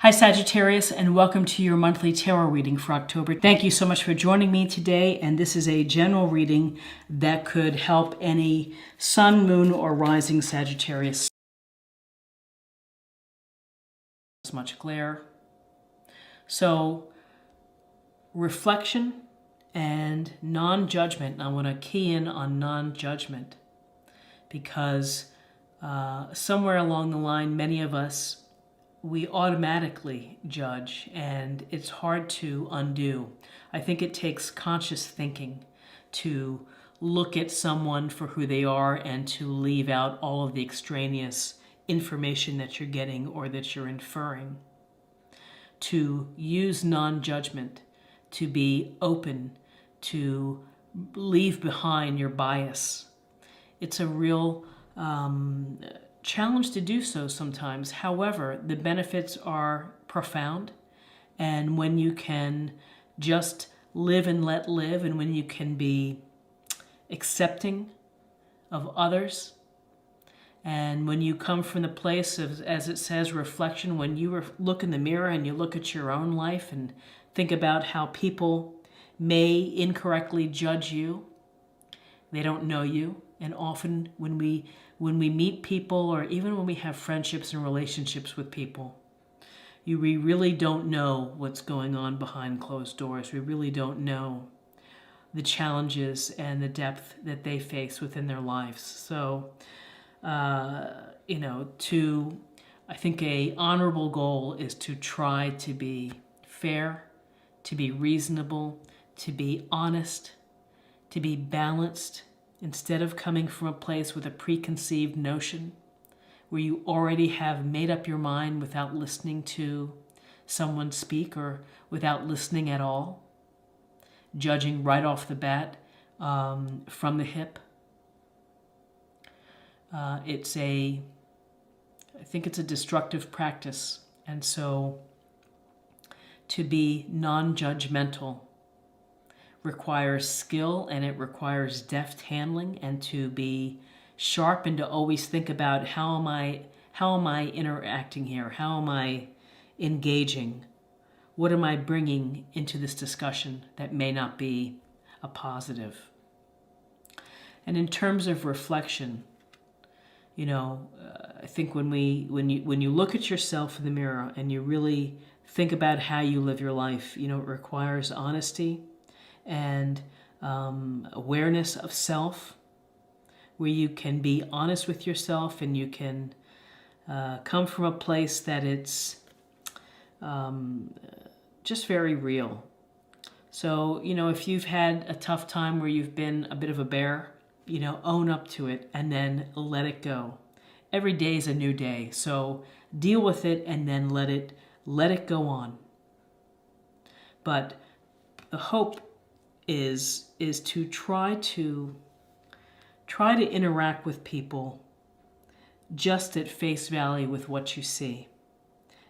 Hi Sagittarius, and welcome to your monthly tarot reading for October. Thank you so much for joining me today, and this is a general reading that could help any sun, moon, or rising Sagittarius. Much glare. So, reflection and non-judgment. I want to key in on non-judgment because somewhere along the line, many of us, we automatically judge, and it's hard to undo. I think it takes conscious thinking to look at someone for who they are and to leave out all of the extraneous information that you're getting or that you're inferring. To use non-judgment, to be open, to leave behind your bias. It's a real challenge to do so sometimes. However, the benefits are profound, and when you can just live and let live, and when you can be accepting of others, and when you come from the place of, as it says, reflection, when you look in the mirror and you look at your own life and think about how people may incorrectly judge you, they don't know you. And often when we meet people, or even when we have friendships and relationships with people, we really don't know what's going on behind closed doors. We really don't know the challenges and the depth that they face within their lives. So, I think a honorable goal is to try to be fair, to be reasonable, to be honest, to be balanced, instead of coming from a place with a preconceived notion where you already have made up your mind without listening to someone speak, or without listening at all, judging right off the bat from the hip. I think it's a destructive practice. And so to be non-judgmental requires skill, and it requires deft handling, and to be sharp, and to always think about how am I interacting here? How am I engaging? What am I bringing into this discussion that may not be a positive? And in terms of reflection, I think when you look at yourself in the mirror and you really think about how you live your life, it requires honesty and awareness of self, where you can be honest with yourself and you can come from a place that it's just very real. So, if you've had a tough time where you've been a bit of a bear, own up to it and then let it go. Every day is a new day, so deal with it and then let it go on. But the hope is to try to interact with people just at face value with what you see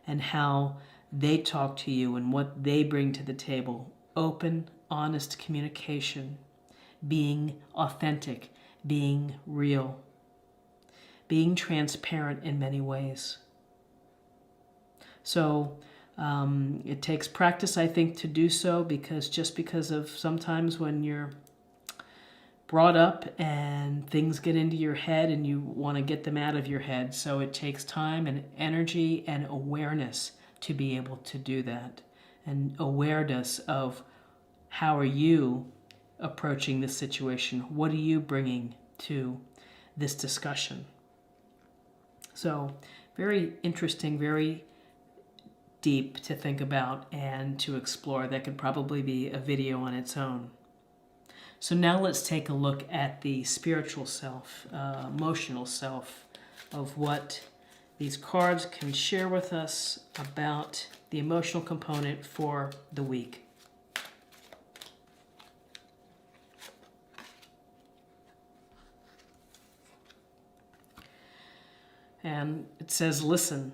and how they talk to you and what they bring to the table. Open, honest communication, being authentic, being real, being transparent in many ways. So it takes practice, I think, to do so, because of sometimes when you're brought up and things get into your head and you want to get them out of your head. So it takes time and energy and awareness to be able to do that, and awareness of how are you approaching this situation? What are you bringing to this discussion? So very interesting, very deep to think about and to explore. That could probably be a video on its own. So now let's take a look at the spiritual self, emotional self, of what these cards can share with us about the emotional component for the week. And it says, listen.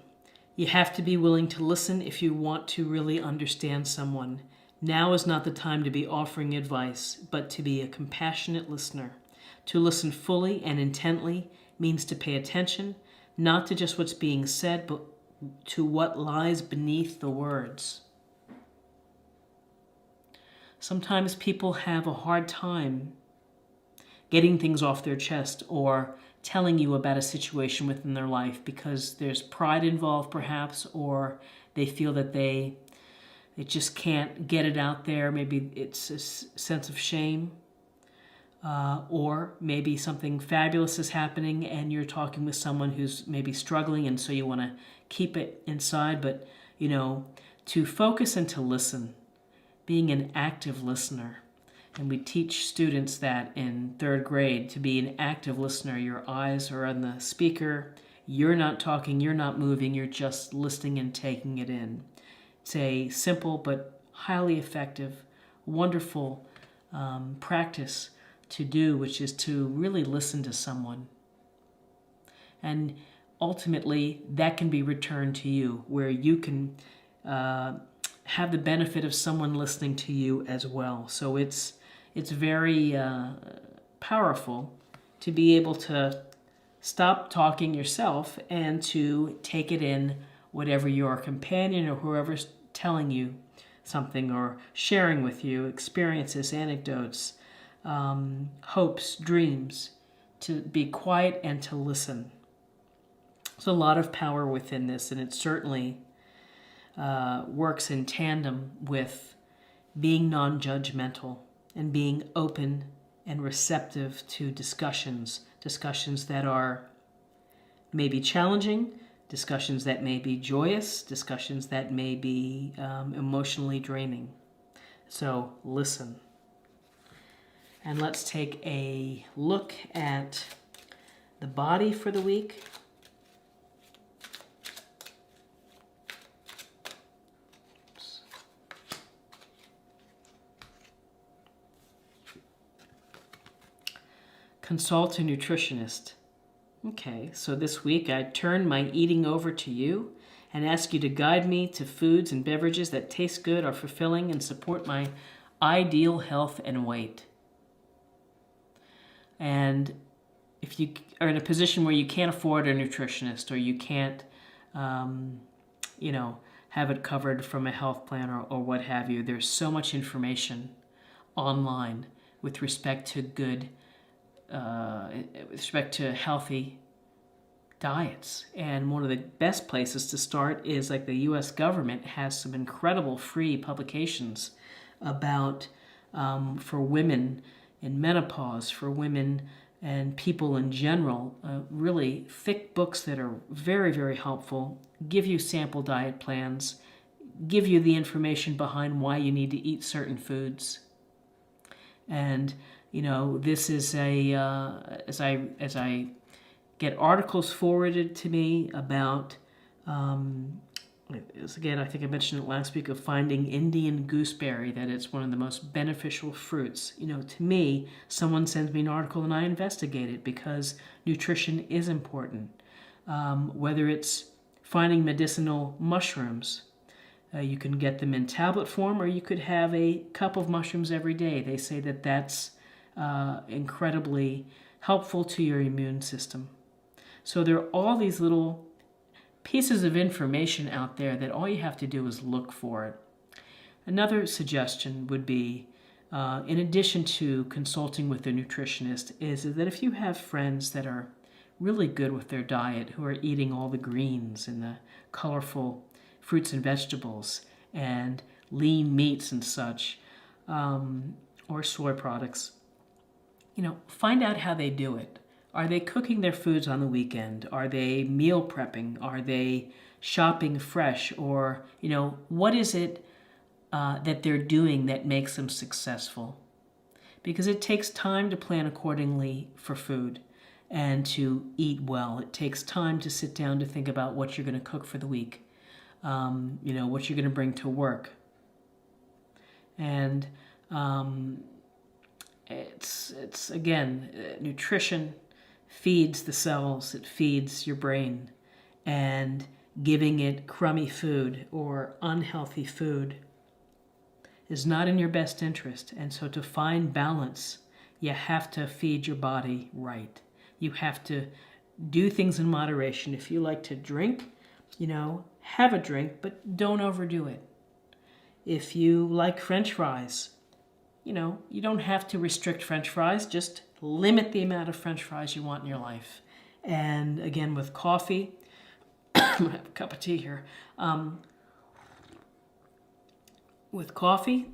You have to be willing to listen if you want to really understand someone. Now is not the time to be offering advice, but to be a compassionate listener. To listen fully and intently means to pay attention, not to just what's being said, to what lies beneath the words. Sometimes people have a hard time getting things off their chest or telling you about a situation within their life because there's pride involved perhaps, or they feel that they just can't get it out there. Maybe it's a sense of shame, or maybe something fabulous is happening and you're talking with someone who's maybe struggling, and so you want to keep it inside. But, to focus and to listen, being an active listener. And we teach students that in 3rd grade to be an active listener. Your eyes are on the speaker. You're not talking, you're not moving, you're just listening and taking it in. It's a simple but highly effective, wonderful practice to do, which is to really listen to someone. And ultimately, that can be returned to you, where you can have the benefit of someone listening to you as well. So it's very powerful to be able to stop talking yourself and to take it in, whatever your companion or whoever's telling you something or sharing with you, experiences, anecdotes, hopes, dreams, to be quiet and to listen. There's a lot of power within this, and it certainly works in tandem with being non-judgmental and being open and receptive to discussions that are maybe challenging, discussions that may be joyous, discussions that may be emotionally draining. So listen. And let's take a look at the body for the week. Consult a nutritionist. Okay, so this week I turn my eating over to you and ask you to guide me to foods and beverages that taste good, are fulfilling, and support my ideal health and weight. And if you are in a position where you can't afford a nutritionist, or you can't, have it covered from a health plan or what have you, there's so much information online with respect to healthy diets. And one of the best places to start is, like, the U.S. government has some incredible free publications about for women in menopause, for women and people in general, really thick books that are very, very helpful, give you sample diet plans, give you the information behind why you need to eat certain foods. And this is as I get articles forwarded to me about, again, I think I mentioned it last week, of finding Indian gooseberry, that it's one of the most beneficial fruits. To me, someone sends me an article and I investigate it, because nutrition is important. Whether it's finding medicinal mushrooms, you can get them in tablet form, or you could have a cup of mushrooms every day. They say that that's incredibly helpful to your immune system. So there are all these little pieces of information out there that all you have to do is look for it. Another suggestion would be, in addition to consulting with a nutritionist, is that if you have friends that are really good with their diet, who are eating all the greens and the colorful fruits and vegetables and lean meats and such, or soy products, find out how they do it. Are they cooking their foods on the weekend? Are they meal prepping? Are they shopping fresh? Or, what is it that they're doing that makes them successful? Because it takes time to plan accordingly for food and to eat well. It takes time to sit down to think about what you're going to cook for the week, what you're going to bring to work. And it's again, nutrition feeds the cells, it feeds your brain, and giving it crummy food or unhealthy food is not in your best interest. And so to find balance, you have to feed your body right. You have to do things in moderation. If you like to drink, have a drink, but don't overdo it. If you like French fries, you don't have to restrict French fries, just limit the amount of French fries you want in your life. And again, with coffee, I'm gonna have a cup of tea here. With coffee,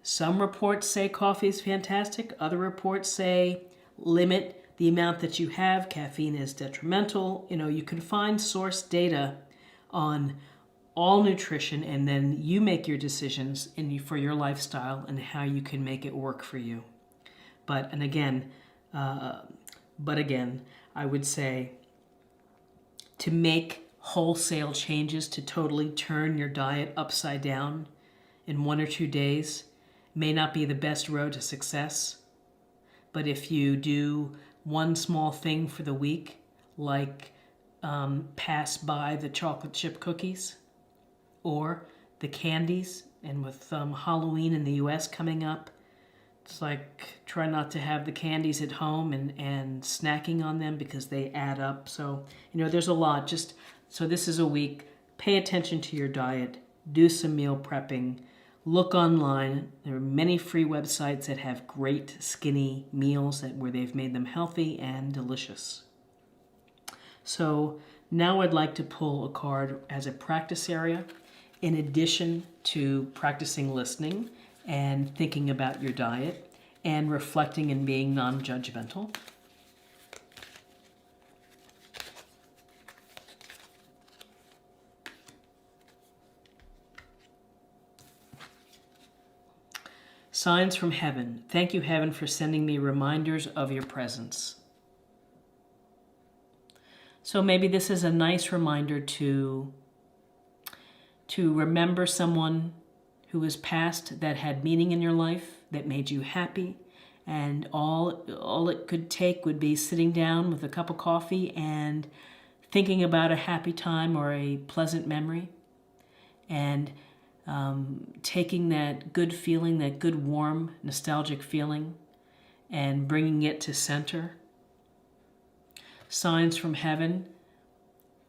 some reports say coffee is fantastic. Other reports say limit the amount that you have. Caffeine is detrimental. You can find source data on all nutrition, and then you make your decisions for your lifestyle and how you can make it work for you. But again, I would say to make wholesale changes to totally turn your diet upside down in 1 or 2 days may not be the best road to success. But if you do one small thing for the week, like pass by the chocolate chip cookies or the candies, and with Halloween in the US coming up, it's like try not to have the candies at home and snacking on them because they add up. So, there's a lot. So this is a week. Pay attention to your diet. Do some meal prepping. Look online. There are many free websites that have great skinny meals where they've made them healthy and delicious. So now I'd like to pull a card as a practice area in addition to practicing listening and thinking about your diet and reflecting and being non-judgmental. Signs from heaven. Thank you, heaven, for sending me reminders of your presence. So maybe this is a nice reminder to remember someone who was past that had meaning in your life, that made you happy, and all it could take would be sitting down with a cup of coffee and thinking about a happy time or a pleasant memory, and taking that good feeling, that good, warm, nostalgic feeling, and bringing it to center. Signs from heaven.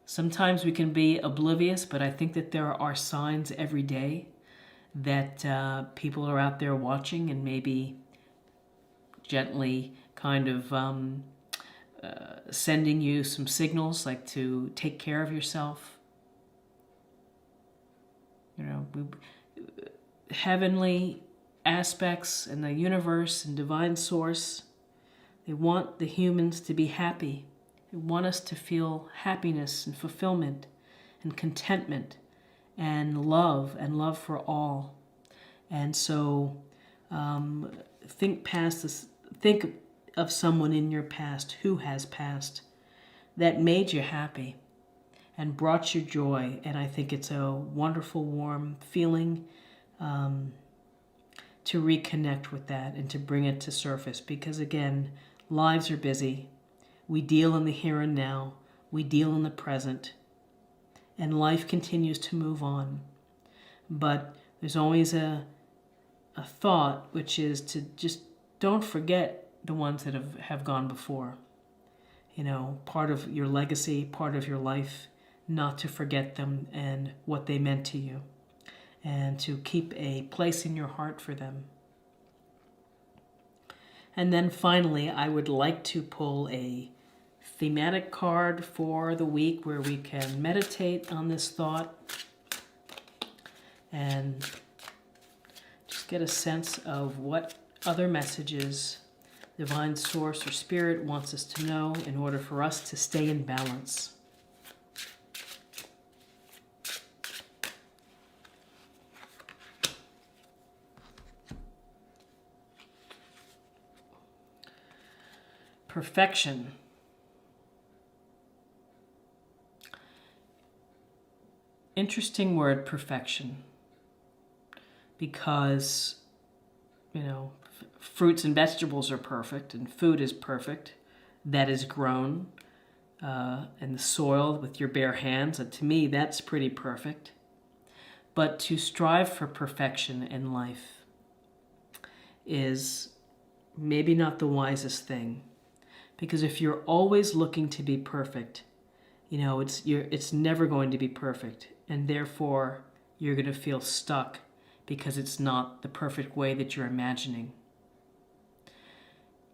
Sometimes we can be oblivious, but I think that there are signs every day that people are out there watching and maybe gently kind of sending you some signals, like to take care of yourself. Heavenly aspects and the universe and divine source, they want the humans to be happy. They want us to feel happiness and fulfillment and contentment and love for all. And so think past this. Think of someone in your past who has passed that made you happy and brought you joy. And I think it's a wonderful, warm feeling to reconnect with that and to bring it to surface. Because again, lives are busy. We deal in the here and now. We deal in the present. And life continues to move on. But there's always a thought, which is to just don't forget the ones that have gone before. Part of your legacy, part of your life, not to forget them and what they meant to you, and to keep a place in your heart for them. And then finally, I would like to pull a thematic card for the week where we can meditate on this thought and just get a sense of what other messages divine source or spirit wants us to know in order for us to stay in balance. Perfection. Interesting word, perfection, because, fruits and vegetables are perfect, and food is perfect that is grown in the soil with your bare hands. And to me, that's pretty perfect. But to strive for perfection in life is maybe not the wisest thing. Because if you're always looking to be perfect, You know, it's never going to be perfect, and therefore you're going to feel stuck because it's not the perfect way that you're imagining.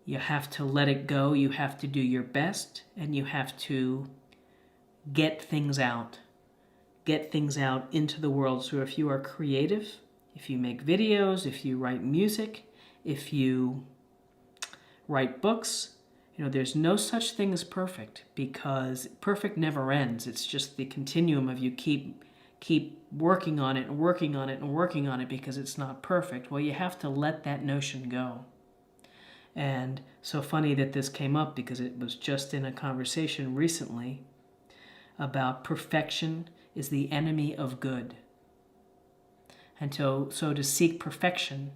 You have to let it go. You have to do your best, and you have to get things out. Get things out into the world. So if you are creative, if you make videos, if you write music, if you write books, you know, there's no such thing as perfect, because perfect never ends. It's just the continuum of you keep working on it and working on it and working on it because it's not perfect. Well, you have to let that notion go. And so funny that this came up, because it was just in a conversation recently about perfection is the enemy of good. And so to seek perfection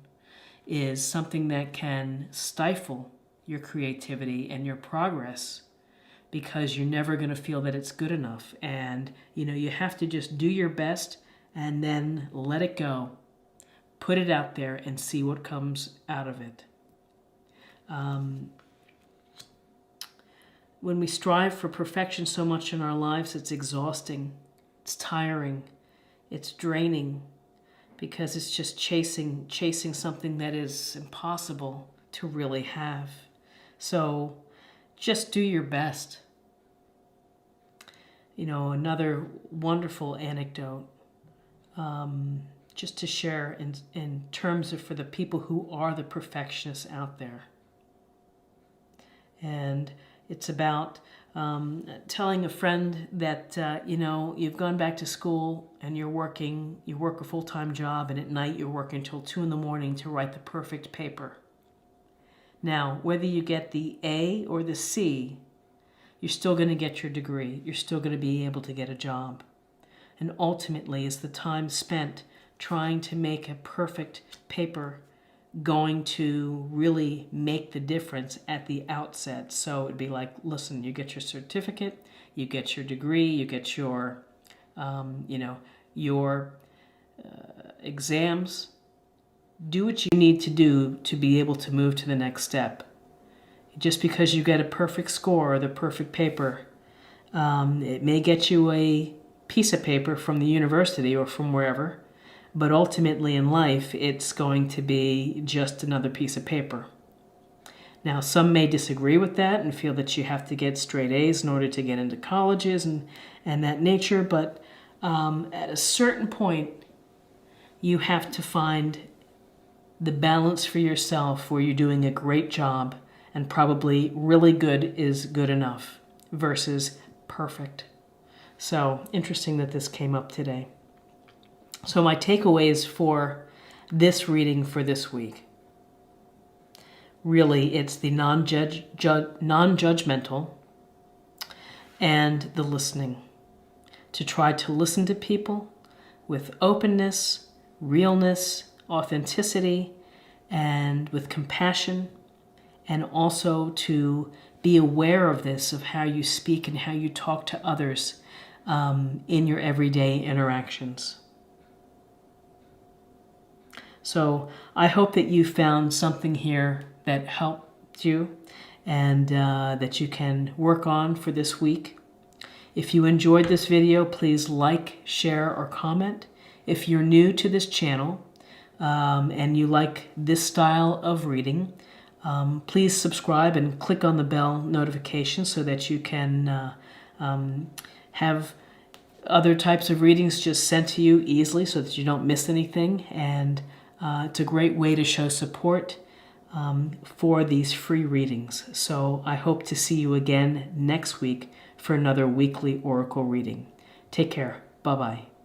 is something that can stifle your creativity and your progress, because you're never going to feel that it's good enough. And, you know, you have to just do your best and then let it go. Put it out there and see what comes out of it. When we strive for perfection so much in our lives, it's exhausting, it's tiring, it's draining, because it's just chasing something that is impossible to really have. So just do your best. You know, another wonderful anecdote, just to share in terms of for the people who are the perfectionists out there. And it's about telling a friend that, you know, you've gone back to school and you work a full-time job, and at night you're working until 2 a.m. to write the perfect paper. Now, whether you get the A or the C, you're still going to get your degree. You're still going to be able to get a job. And ultimately, is the time spent trying to make a perfect paper going to really make the difference at the outset? So it'd be like, listen, you get your certificate, you get your degree, you get your, your exams. Do what you need to do to be able to move to the next step. Just because you get a perfect score or the perfect paper, it may get you a piece of paper from the university or from wherever, but ultimately in life, it's going to be just another piece of paper. Now, some may disagree with that and feel that you have to get straight A's in order to get into colleges and that nature, but at a certain point, you have to find the balance for yourself where you're doing a great job and probably really good is good enough versus perfect. So interesting that this came up today. So my takeaways for this reading for this week. Really, it's the non-judgmental and the listening. To try to listen to people with openness, realness, authenticity, and with compassion, and also to be aware of this, of how you speak and how you talk to others in your everyday interactions. So I hope that you found something here that helped you and that you can work on for this week. If you enjoyed this video, please like, share, or comment. If you're new to this channel and you like this style of reading, please subscribe and click on the bell notification so that you can have other types of readings just sent to you easily so that you don't miss anything. And it's a great way to show support for these free readings. So I hope to see you again next week for another weekly oracle reading. Take care. Bye-bye.